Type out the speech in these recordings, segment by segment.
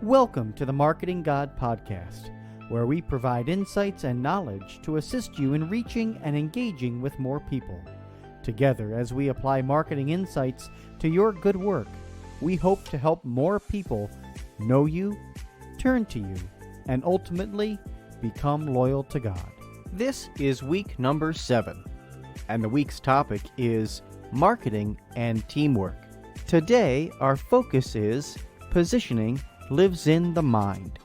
Welcome to the Marketing God Podcast, where we provide insights and knowledge to assist you in reaching and engaging with more people. Together, as we apply marketing insights to your good work, we hope to help more people know you, turn to you, and ultimately become loyal to God. This is week number 7, and the week's topic is marketing and teamwork. Today, our focus is positioning lives in the mind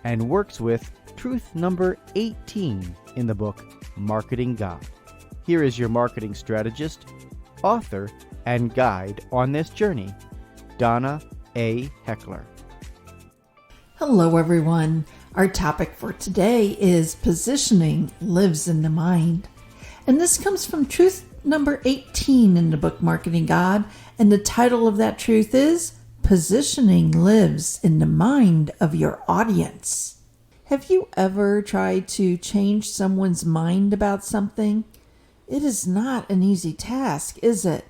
and works with truth number 18 in the book Marketing God. Here is your marketing strategist, author, and guide on this journey, Donna A. Heckler. Hello, everyone. Our topic for today is positioning lives in the mind. And this comes from truth number 18 in the book Marketing God. And the title of that truth is Positioning Lives in the Mind of Your Audience. Have you ever tried to change someone's mind about something? It is not an easy task, is it?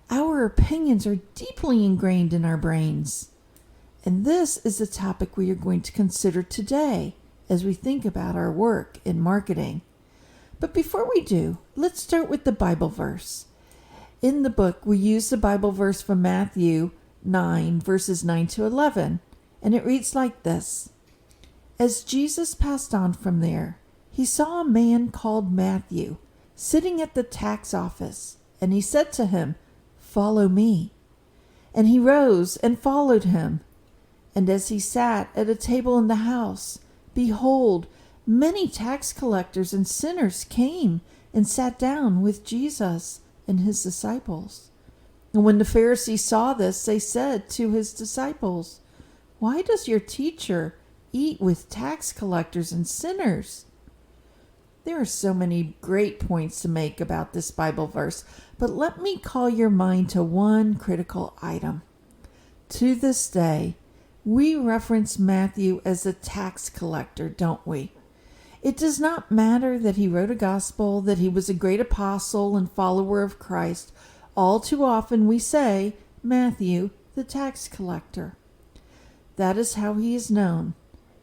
Our opinions are deeply ingrained in our brains. And this is the topic we are going to consider today as we think about our work in marketing. But before we do, let's start with the Bible verse. In the book, we use the Bible verse from Matthew 9, verses 9 to 11, and it reads like this. As Jesus passed on from there, he saw a man called Matthew sitting at the tax office, and he said to him, "Follow me." And he rose and followed him. And as he sat at a table in the house, behold, many tax collectors and sinners came and sat down with Jesus and his disciples. And when the Pharisees saw this, they said to his disciples, "Why does your teacher eat with tax collectors and sinners?" There are so many great points to make about this Bible verse, but let me call your mind to one critical item. To this day, we reference Matthew as a tax collector, don't we? It does not matter that he wrote a gospel, that he was a great apostle and follower of Christ. All too often we say, Matthew, the tax collector. That is how he is known.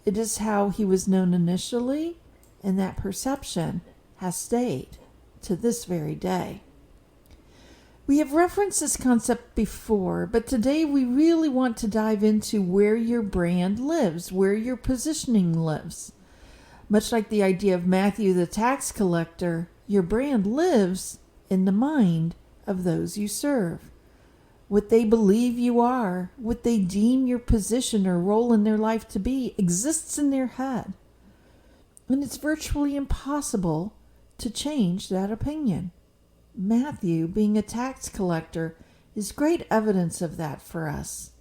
It is how he was known initially, and that perception has stayed to this very day. We have referenced this concept before, but today we really want to dive into where your brand lives, where your positioning lives. Much like the idea of Matthew the tax collector, your brand lives in the mind of those you serve. What they believe you are, what they deem your position or role in their life to be, exists in their head. And it's virtually impossible to change that opinion. Matthew, being a tax collector, is great evidence of that for us.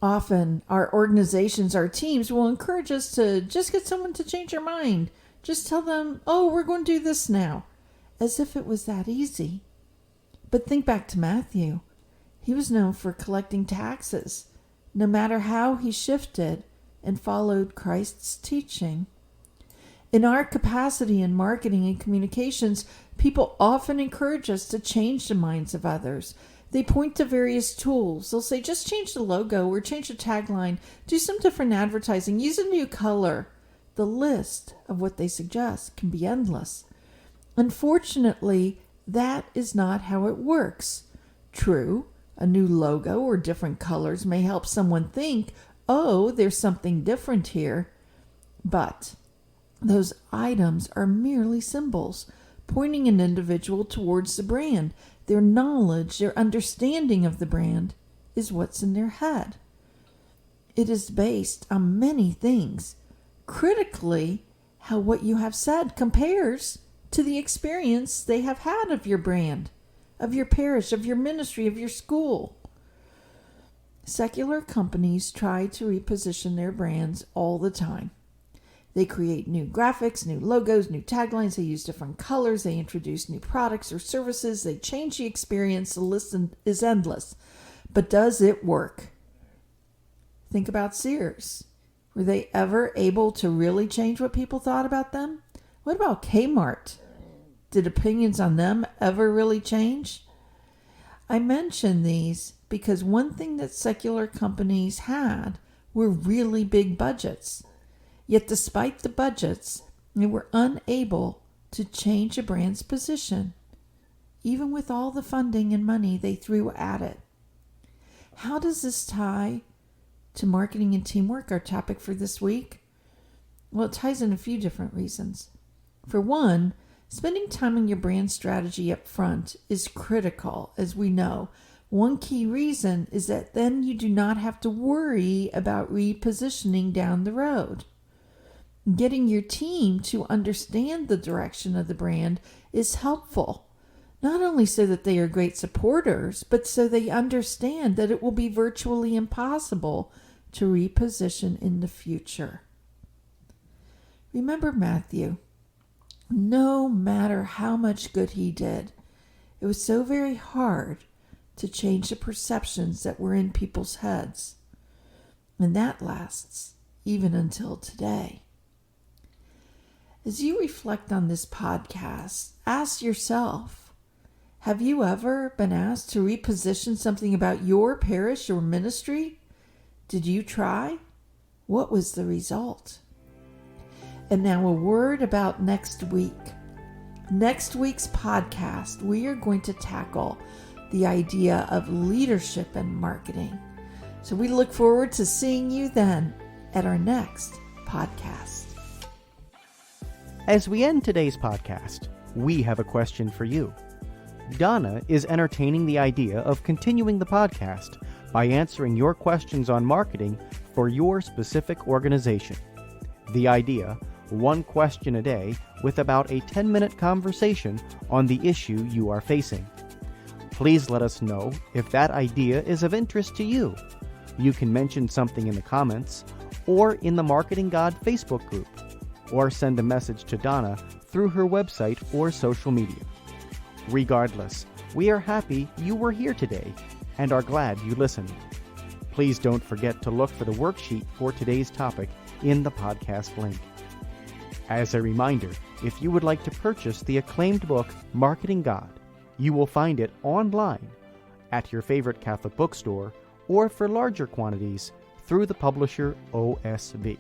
Often, our organizations, our teams will encourage us to just get someone to change their mind. Just tell them, "Oh, we're going to do this now," as if it was that easy. But think back to Matthew. He was known for collecting taxes, no matter how he shifted and followed Christ's teaching. In our capacity in marketing and communications, people often encourage us to change the minds of others. They point to various tools. They'll say, just change the logo or change the tagline, do some different advertising, use a new color. The list of what they suggest can be endless. Unfortunately, that is not how it works. True, a new logo or different colors may help someone think, oh, there's something different here. But those items are merely symbols, pointing an individual towards the brand. Their knowledge, their understanding of the brand is what's in their head. It is based on many things. Critically, how what you have said compares to the experience they have had of your brand, of your parish, of your ministry, of your school. Secular companies try to reposition their brands all the time. They create new graphics, new logos, new taglines. They use different colors. They introduce new products or services. They change the experience. The list is endless. But does it work? Think about Sears. Were they ever able to really change what people thought about them? What about Kmart? Did opinions on them ever really change? I mention these because one thing that secular companies had were really big budgets. Yet despite the budgets, they were unable to change a brand's position, even with all the funding and money they threw at it. How does this tie to marketing and teamwork, our topic for this week? Well, it ties in a few different reasons. For one, spending time on your brand strategy up front is critical, as we know. One key reason is that then you do not have to worry about repositioning down the road. Getting your team to understand the direction of the brand is helpful, not only so that they are great supporters, but so they understand that it will be virtually impossible to reposition in the future. Remember Matthew. No matter how much good he did, it was so very hard to change the perceptions that were in people's heads. And that lasts even until today. As you reflect on this podcast, ask yourself, have you ever been asked to reposition something about your parish or ministry? Did you try? What was the result? And now a word about next week. Next week's podcast, we are going to tackle the idea of leadership and marketing. So we look forward to seeing you then at our next podcast. As we end today's podcast, we have a question for you. Donna is entertaining the idea of continuing the podcast by answering your questions on marketing for your specific organization. The idea: one question a day with about a 10-minute conversation on the issue you are facing. Please let us know if that idea is of interest to you. You can mention something in the comments or in the Marketing God Facebook group, or send a message to Donna through her website or social media. Regardless, we are happy you were here today and are glad you listened. Please don't forget to look for the worksheet for today's topic in the podcast link. As a reminder, if you would like to purchase the acclaimed book, Marketing God, you will find it online at your favorite Catholic bookstore or for larger quantities through the publisher OSB.